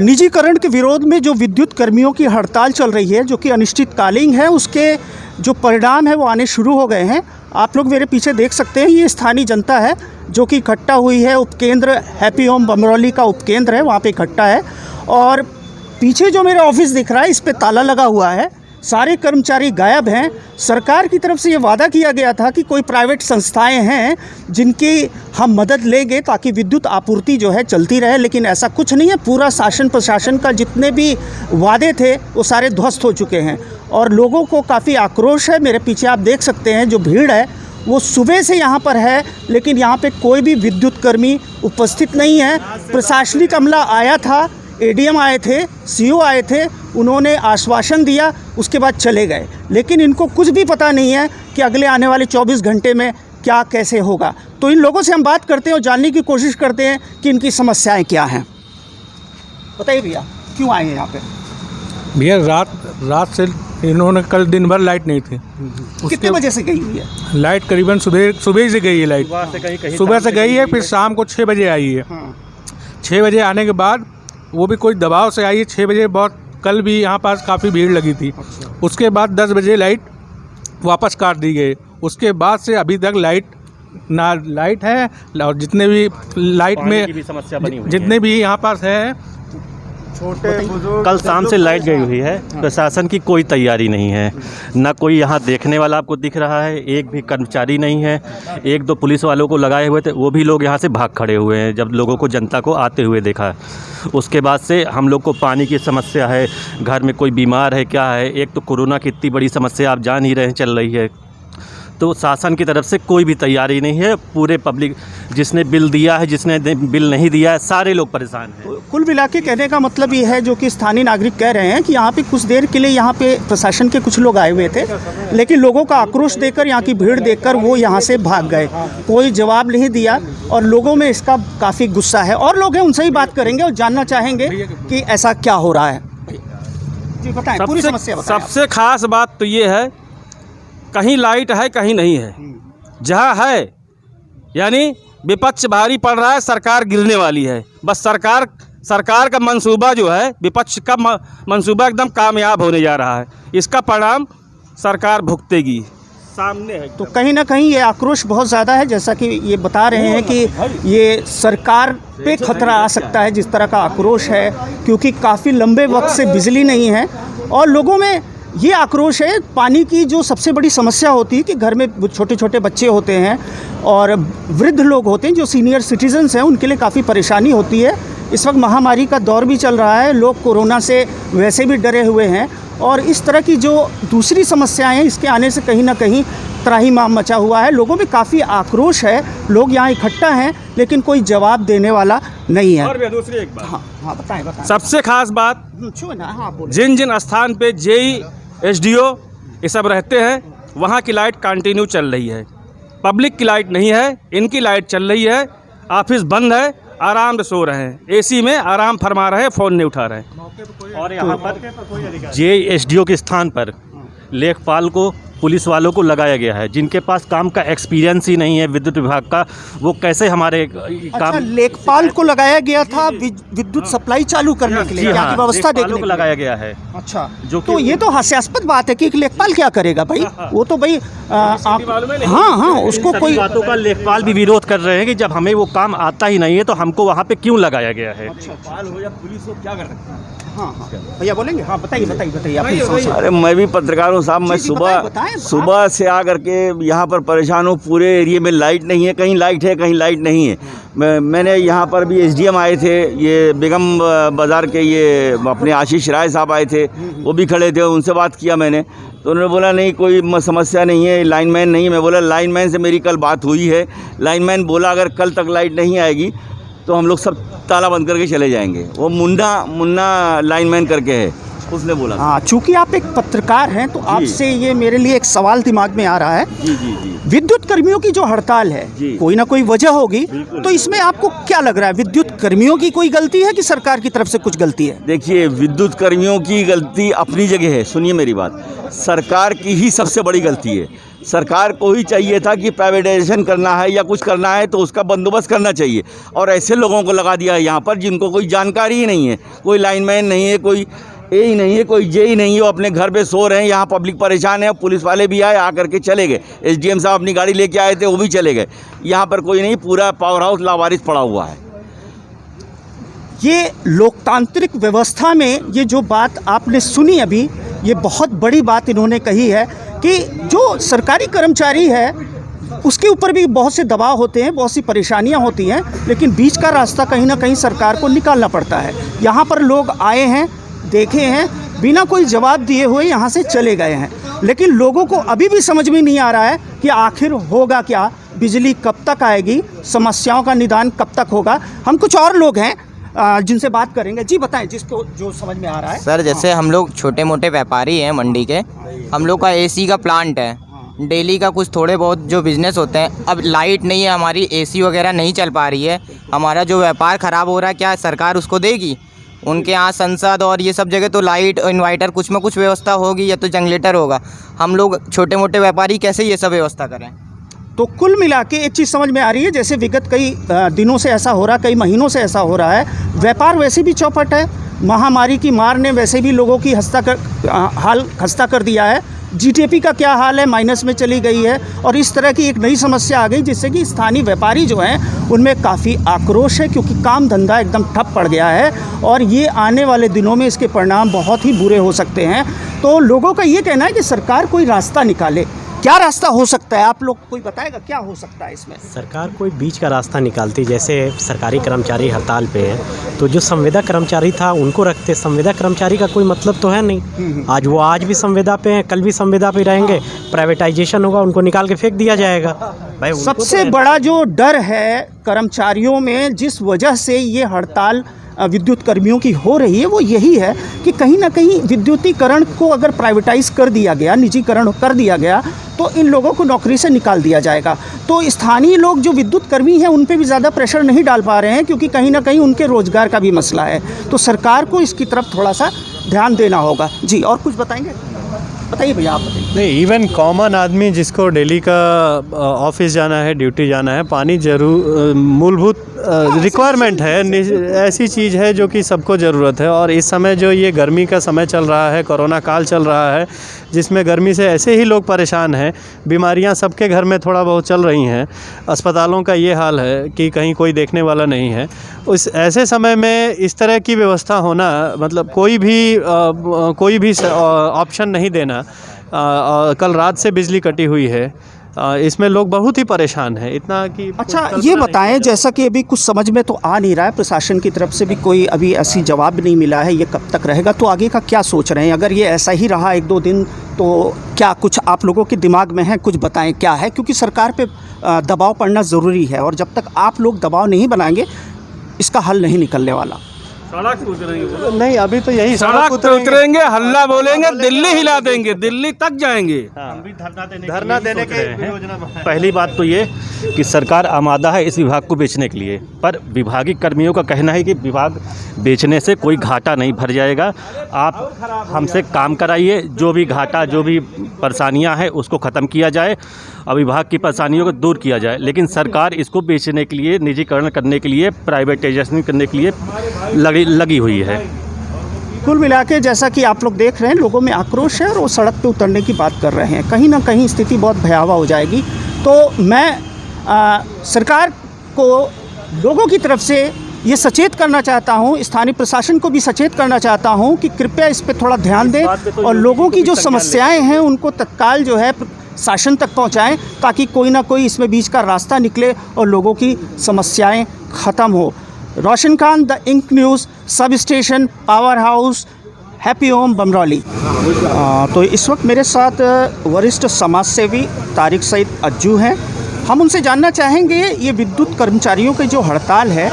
निजीकरण के विरोध में जो विद्युत कर्मियों की हड़ताल चल रही है, जो कि अनिश्चितकालीन है, उसके जो परिणाम है वो आने शुरू हो गए हैं। आप लोग मेरे पीछे देख सकते हैं, ये स्थानीय जनता है जो कि इकट्ठा हुई है। उपकेंद्र हैप्पी होम बमरौली का उपकेंद्र है, वहाँ पे इकट्ठा है। और पीछे जो मेरा ऑफिस दिख रहा है, इस पे ताला लगा हुआ है, सारे कर्मचारी गायब हैं। सरकार की तरफ से ये वादा किया गया था कि कोई प्राइवेट संस्थाएं हैं जिनकी हम मदद लेंगे ताकि विद्युत आपूर्ति जो है चलती रहे, लेकिन ऐसा कुछ नहीं है। पूरा शासन प्रशासन का जितने भी वादे थे वो सारे ध्वस्त हो चुके हैं और लोगों को काफ़ी आक्रोश है। मेरे पीछे आप देख सकते हैं जो भीड़ है वो सुबह से यहाँ पर है, लेकिन यहाँ पे कोई भी विद्युत कर्मी उपस्थित नहीं है। प्रशासनिक अमला आया था, एडीएम आए थे, सीओ आए थे, उन्होंने आश्वासन दिया, उसके बाद चले गए। लेकिन इनको कुछ भी पता नहीं है कि अगले आने वाले 24 घंटे में क्या कैसे होगा। तो इन लोगों से हम बात करते हैं और जानने की कोशिश करते हैं कि इनकी समस्याएं क्या हैं। बताइए भैया, क्यों आए हैं यहाँ पे? भैया रात से इन्होंने कल दिन भर लाइट नहीं थी। कितने बजे से गई हुई है लाइट? करीबन सुबह से गई है लाइट। सुबह से गई है, फिर शाम को 6 बजे आई है। 6 बजे आने के बाद वो भी कोई दबाव से आई है। 6 बजे बहुत कल भी यहाँ पास काफ़ी भीड़ लगी थी। उसके बाद 10 बजे लाइट वापस काट दी गई। उसके बाद से अभी तक लाइट है और जितने भी लाइट में जितने भी यहाँ पास है कल शाम से लाइट गई हुई है। प्रशासन की कोई तैयारी नहीं है, ना कोई यहाँ देखने वाला आपको दिख रहा है, एक भी कर्मचारी नहीं है। 1-2 पुलिस वालों को लगाए हुए थे, वो भी लोग यहाँ से भाग खड़े हुए हैं जब लोगों को, जनता को आते हुए देखा। उसके बाद से हम लोग को पानी की समस्या है, घर में कोई बीमार है, क्या है, एक तो कोरोना की इतनी बड़ी समस्या आप जान ही रहे हैं चल रही है। तो शासन की तरफ से कोई भी तैयारी नहीं है। पूरे पब्लिक, जिसने बिल दिया है, जिसने बिल नहीं दिया है, सारे लोग परेशान हैं। कुल मिला के कहने का मतलब ये है, जो कि स्थानीय नागरिक कह रहे हैं कि यहाँ पे कुछ देर के लिए यहाँ पे प्रशासन के कुछ लोग आए हुए थे, लेकिन लोगों का आक्रोश देखकर, यहाँ की भीड़ देखकर वो यहाँ से भाग गए। कोई जवाब नहीं दिया और लोगों में इसका काफ़ी गुस्सा है। और लोग हैं, उनसे ही बात करेंगे और जानना चाहेंगे कि ऐसा क्या हो रहा है। जी बताएं, पूरी समस्या बताएं। सबसे खास बात तो ये है, कहीं लाइट है कहीं नहीं है। जहाँ है यानी विपक्ष भारी पड़ रहा है, सरकार गिरने वाली है। बस सरकार का मंसूबा जो है, विपक्ष का मंसूबा एकदम कामयाब होने जा रहा है। इसका परिणाम सरकार भुगतेगी, सामने है। तो कहीं ना कहीं ये आक्रोश बहुत ज़्यादा है, जैसा कि ये बता रहे हैं कि ये सरकार पे खतरा आ सकता है, जिस तरह का आक्रोश है, क्योंकि काफ़ी लंबे वक्त से बिजली नहीं है। और लोगों में ये आक्रोश है, पानी की जो सबसे बड़ी समस्या होती है कि घर में छोटे छोटे बच्चे होते हैं और वृद्ध लोग होते हैं जो सीनियर सिटीजन्स हैं, उनके लिए काफ़ी परेशानी होती है। इस वक्त महामारी का दौर भी चल रहा है, लोग कोरोना से वैसे भी डरे हुए हैं और इस तरह की जो दूसरी समस्याएं हैं, इसके आने से कहीं ना कहीं त्राहिमाम मचा हुआ है। लोगों में काफ़ी आक्रोश है, लोग यहाँ इकट्ठा हैं, लेकिन कोई जवाब देने वाला नहीं है। और भी दूसरी एक बात, हाँ बताएं। सबसे खास बात, जिन स्थान पे जेई एसडीओ ये सब रहते हैं, वहाँ की लाइट कंटिन्यू चल रही है। पब्लिक की लाइट नहीं है, इनकी लाइट चल रही है। ऑफिस बंद है, आराम से सो रहे हैं, एसी में आराम फरमा रहे हैं, फ़ोन नहीं उठा रहे हैं। और यहाँ पर जेएसडीओ के स्थान पर लेखपाल को, पुलिस वालों को लगाया गया है, जिनके पास काम का एक्सपीरियंस ही नहीं है विद्युत विभाग का। वो कैसे हमारे काम। लेखपाल को लगाया गया था विद्युत सप्लाई चालू करने के लिए, हाँ, व्यवस्था देखने को लगाया गया है। अच्छा, जो तो ये तो हास्यास्पद बात है कि लेखपाल क्या करेगा भाई। वो तो भाई हाँ, उसको कोई बातों का लेखपाल भी विरोध कर रहे हैं कि जब हमें वो काम आता ही नहीं है तो हमको वहाँ पे क्यों लगाया गया है। लेखपाल हो या पुलिस हो, क्या कर सकते हैं। हाँ भैया बोलेंगे। हाँ बताइए। अरे मैं भी पत्रकार हूँ साहब। मैं सुबह से आकर के यहाँ पर परेशान हूँ। पूरे एरिया में लाइट नहीं है, कहीं लाइट है कहीं लाइट नहीं है। मैंने यहाँ पर भी एसडीएम आए थे, ये बेगम बाज़ार के ये अपने आशीष राय साहब आए थे, वो भी खड़े थे, उनसे बात किया मैंने, तो उन्होंने बोला नहीं कोई समस्या नहीं है, लाइनमैन नहीं है। मैं बोला लाइनमैन से मेरी कल बात हुई है, लाइनमैन बोला अगर कल तक लाइट नहीं आएगी तो हम लोग सब ताला बंद करके चले जाएंगे। वो मुन्ना लाइनमैन करके है, उसने बोला। हाँ, चूँकि आप एक पत्रकार हैं तो आपसे ये मेरे लिए एक सवाल दिमाग में आ रहा है। जी। विद्युत कर्मियों की जो हड़ताल है, कोई ना कोई वजह होगी, तो इसमें आपको क्या लग रहा है, विद्युत कर्मियों की कोई गलती है कि सरकार की तरफ से कुछ गलती है? देखिए, विद्युत कर्मियों की गलती अपनी जगह है, सुनिए मेरी बात, सरकार की ही सबसे बड़ी गलती है। सरकार को ही चाहिए था कि प्राइवेटाइजेशन करना है या कुछ करना है तो उसका बंदोबस्त करना चाहिए, और ऐसे लोगों को लगा दिया है यहाँ पर जिनको कोई जानकारी ही नहीं है, कोई लाइनमैन नहीं है, कोई ए ही नहीं है, कोई जे ही नहीं है, वो अपने घर पे सो रहे हैं। यहाँ पब्लिक परेशान है, पुलिस वाले भी आए, आकर के चले गए। एसडीएम साहब अपनी गाड़ी लेके आए थे, वो भी चले गए। यहाँ पर कोई नहीं, पूरा पावर हाउस लावारिस पड़ा हुआ है। ये लोकतांत्रिक व्यवस्था में ये जो बात आपने सुनी अभी, ये बहुत बड़ी बात इन्होंने कही है कि जो सरकारी कर्मचारी है उसके ऊपर भी बहुत से दबाव होते हैं, बहुत सी परेशानियां होती हैं, लेकिन बीच का रास्ता कहीं ना कहीं सरकार को निकालना पड़ता है। यहाँ पर लोग आए हैं, देखे हैं, बिना कोई जवाब दिए हुए यहाँ से चले गए हैं, लेकिन लोगों को अभी भी समझ में नहीं आ रहा है कि आखिर होगा क्या, बिजली कब तक आएगी, समस्याओं का निदान कब तक होगा। हम कुछ और लोग हैं जिनसे बात करेंगे। जी बताएं, जिसको जो समझ में आ रहा है। सर जैसे हम लोग छोटे मोटे व्यापारी हैं मंडी के, हम लोग का एसी का प्लांट है, डेली का कुछ थोड़े बहुत जो बिज़नेस होते हैं। अब लाइट नहीं है हमारी, एसी वगैरह नहीं चल पा रही है, हमारा जो व्यापार ख़राब हो रहा है, क्या सरकार उसको देगी? उनके यहाँ संसद और ये सब जगह तो लाइट इन्वर्टर कुछ में कुछ व्यवस्था होगी या तो जनरेटर होगा। हम लोग छोटे मोटे व्यापारी कैसे ये सब व्यवस्था करें? तो कुल मिला के एक चीज़ समझ में आ रही है, जैसे विगत कई दिनों से ऐसा हो रहा है, कई महीनों से ऐसा हो रहा है, व्यापार वैसे भी चौपट है, महामारी की मार ने वैसे भी लोगों की हाल खस्ता कर दिया है। जीडीपी का क्या हाल है, माइनस में चली गई है, और इस तरह की एक नई समस्या आ गई जिससे कि स्थानीय व्यापारी जो हैं उनमें काफ़ी आक्रोश है, क्योंकि काम धंधा एकदम ठप पड़ गया है और ये आने वाले दिनों में इसके परिणाम बहुत ही बुरे हो सकते हैं। तो लोगों का ये कहना है कि सरकार कोई रास्ता निकाले। क्या रास्ता हो सकता है, आप लोग कोई बताएगा क्या हो सकता है इसमें? सरकार कोई बीच का रास्ता निकालती, जैसे सरकारी कर्मचारी हड़ताल पे हैं तो जो संविदा कर्मचारी था उनको रखते। संविदा कर्मचारी का कोई मतलब तो है नहीं, आज भी संविदा पे हैं, कल भी संविदा पे रहेंगे, प्राइवेटाइजेशन होगा, उनको निकाल के फेंक दिया जाएगा। भाई सबसे बड़ा जो डर है कर्मचारियों में, जिस वजह से ये हड़ताल विद्युत कर्मियों की हो रही है, वो यही है कि कहीं ना कहीं विद्युतीकरण को अगर प्राइवेटाइज कर दिया गया, निजीकरण कर दिया गया, तो इन लोगों को नौकरी से निकाल दिया जाएगा। तो स्थानीय लोग जो विद्युत कर्मी हैं उन पे भी ज़्यादा प्रेशर नहीं डाल पा रहे हैं, क्योंकि कहीं ना कहीं उनके रोज़गार का भी मसला है। तो सरकार को इसकी तरफ थोड़ा सा ध्यान देना होगा। जी और कुछ बताएंगे? बताइए भैया, आप बताइए। नहीं, इवन कॉमन आदमी जिसको डेली का ऑफिस जाना है, ड्यूटी जाना है, पानी जरूर मूलभूत रिक्वायरमेंट है, ऐसी चीज़ है जो कि सबको ज़रूरत है। और इस समय जो ये गर्मी का समय चल रहा है, कोरोना काल चल रहा है, जिसमें गर्मी से ऐसे ही लोग परेशान हैं, बीमारियां सबके घर में थोड़ा बहुत चल रही हैं, अस्पतालों का ये हाल है कि कहीं कोई देखने वाला नहीं है। उस ऐसे समय में इस तरह की व्यवस्था होना, मतलब कोई भी ऑप्शन नहीं देना। कल रात से बिजली कटी हुई है, इसमें लोग बहुत ही परेशान हैं, इतना कि अच्छा ये बताएं, जैसा कि अभी कुछ समझ में तो आ नहीं रहा है, प्रशासन की तरफ से भी कोई अभी ऐसी जवाब नहीं मिला है, ये कब तक रहेगा, तो आगे का क्या सोच रहे हैं? अगर ये ऐसा ही रहा 1-2 दिन तो क्या कुछ आप लोगों के दिमाग में है, कुछ बताएं क्या है, क्योंकि सरकार पे दबाव पड़ना ज़रूरी है, और जब तक आप लोग दबाव नहीं बनाएंगे इसका हल नहीं निकलने वाला। सड़क पे उतरेंगे, नहीं, अभी तो यही सड़क पे उतरेंगे, हल्ला बोलेंगे, दिल्ली हिला देंगे, दिल्ली तक जाएंगे। धरना देने के योजना। पहली बात तो ये कि सरकार आमादा है इस विभाग को बेचने के लिए, पर विभागीय कर्मियों का कहना है कि विभाग बेचने से कोई घाटा नहीं भर जाएगा। आप हमसे काम कराइए, जो भी घाटा, जो भी परेशानियां हैं उसको ख़त्म किया जाए और विभाग की परेशानियों को दूर किया जाए। लेकिन सरकार इसको बेचने के लिए, निजीकरण करने के लिए, प्राइवेटाइजेशन करने के लिए लगी हुई है। कुल मिला के जैसा कि आप लोग देख रहे हैं, लोगों में आक्रोश है और वो सड़क पे उतरने की बात कर रहे हैं। कहीं ना कहीं स्थिति बहुत भयावह हो जाएगी। तो मैं सरकार को लोगों की तरफ से ये सचेत करना चाहता हूँ, स्थानीय प्रशासन को भी सचेत करना चाहता हूँ कि कृपया इस पे थोड़ा ध्यान दें और लोगों की जो समस्याएं हैं उनको तत्काल जो है शासन तक पहुँचाएँ, ताकि कोई ना कोई इसमें बीच का रास्ता निकले और लोगों की समस्याएँ ख़त्म हो। Roshan Khan, the ink news, sub station, power house, happy home, Bamrauli. तो इस वक्त मेरे साथ वरिष्ठ समाज सेवी तारिक सईद अज्जू हैं। हम उनसे जानना चाहेंगे ये विद्युत कर्मचारियों की जो हड़ताल है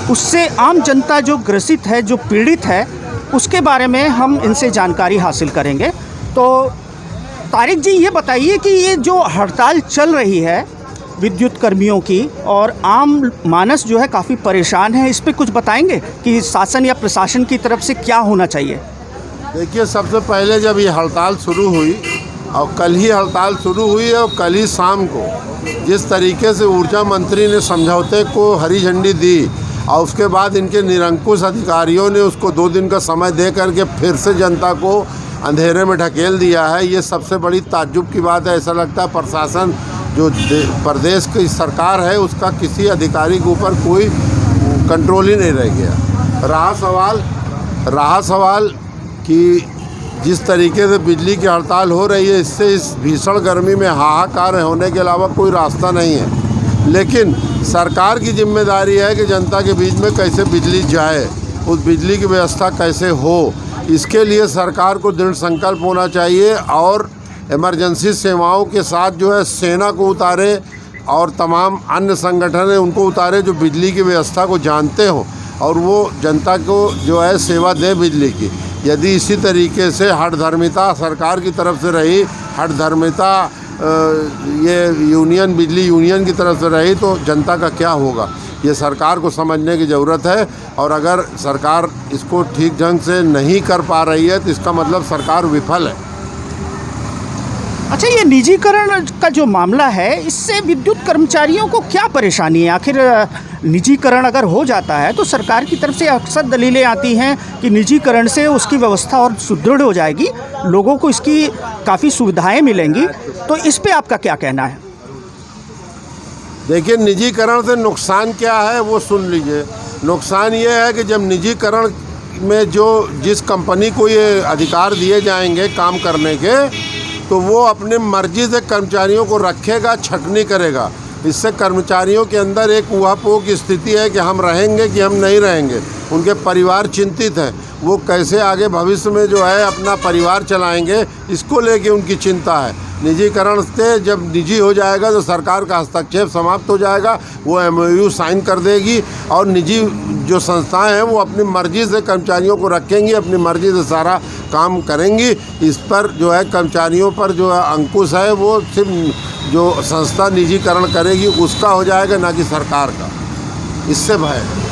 उससे आम जनता जो ग्रसित है, जो पीड़ित है, उसके बारे में हम इनसे जानकारी हासिल करेंगे। तो तारिक जी ये बताइए कि ये जो हड़ताल चल रही है विद्युत कर्मियों की और आम मानस जो है काफ़ी परेशान है, इस पे कुछ बताएंगे कि शासन या प्रशासन की तरफ से क्या होना चाहिए? देखिए, सबसे पहले जब ये हड़ताल शुरू हुई और कल ही हड़ताल शुरू हुई है और कल ही शाम को जिस तरीके से ऊर्जा मंत्री ने समझौते को हरी झंडी दी और उसके बाद इनके निरंकुश अधिकारियों ने उसको 2 दिन का समय दे करके फिर से जनता को अंधेरे में ढकेल दिया है, ये सबसे बड़ी ताज्जुब की बात है। ऐसा लगता है प्रशासन जो प्रदेश की सरकार है उसका किसी अधिकारी के ऊपर कोई कंट्रोल ही नहीं रह गया। रहा सवाल कि जिस तरीके से बिजली की हड़ताल हो रही है इससे इस भीषण गर्मी में हाहाकार होने के अलावा कोई रास्ता नहीं है। लेकिन सरकार की जिम्मेदारी है कि जनता के बीच में कैसे बिजली जाए, उस बिजली की व्यवस्था कैसे हो, इसके लिए सरकार को दृढ़ संकल्प होना चाहिए और इमरजेंसी सेवाओं के साथ जो है सेना को उतारे और तमाम अन्य संगठन है उनको उतारे जो बिजली की व्यवस्था को जानते हों और वो जनता को जो है सेवा दे बिजली की। यदि इसी तरीके से हठधर्मिता सरकार की तरफ से रही, हठधर्मिता ये यूनियन बिजली यूनियन की तरफ से रही तो जनता का क्या होगा, ये सरकार को समझने की ज़रूरत है। और अगर सरकार इसको ठीक ढंग से नहीं कर पा रही है तो इसका मतलब सरकार विफल है। अच्छा, ये निजीकरण का जो मामला है इससे विद्युत कर्मचारियों को क्या परेशानी है? आखिर निजीकरण अगर हो जाता है तो सरकार की तरफ से अक्सर दलीलें आती हैं कि निजीकरण से उसकी व्यवस्था और सुदृढ़ हो जाएगी, लोगों को इसकी काफ़ी सुविधाएं मिलेंगी, तो इस पे आपका क्या कहना है? देखिए, निजीकरण से नुकसान क्या है वो सुन लीजिए। नुकसान ये है कि जब निजीकरण में जिस कंपनी को ये अधिकार दिए जाएंगे काम करने के तो वो अपनी मर्जी से कर्मचारियों को रखेगा, छटनी करेगा। इससे कर्मचारियों के अंदर एक ऊहापोह की स्थिति है कि हम रहेंगे कि हम नहीं रहेंगे। उनके परिवार चिंतित हैं, वो कैसे आगे भविष्य में जो है अपना परिवार चलाएंगे, इसको लेके उनकी चिंता है। निजीकरण से जब निजी हो जाएगा तो सरकार का हस्तक्षेप समाप्त हो जाएगा, वो MOU साइन कर देगी और निजी जो संस्थाएं हैं वो अपनी मर्जी से कर्मचारियों को रखेंगी, अपनी मर्जी से सारा काम करेंगी। इस पर जो है कर्मचारियों पर जो है अंकुश है वो सिर्फ जो संस्था निजीकरण करेगी उसका हो जाएगा, ना कि सरकार का। इससे भय है।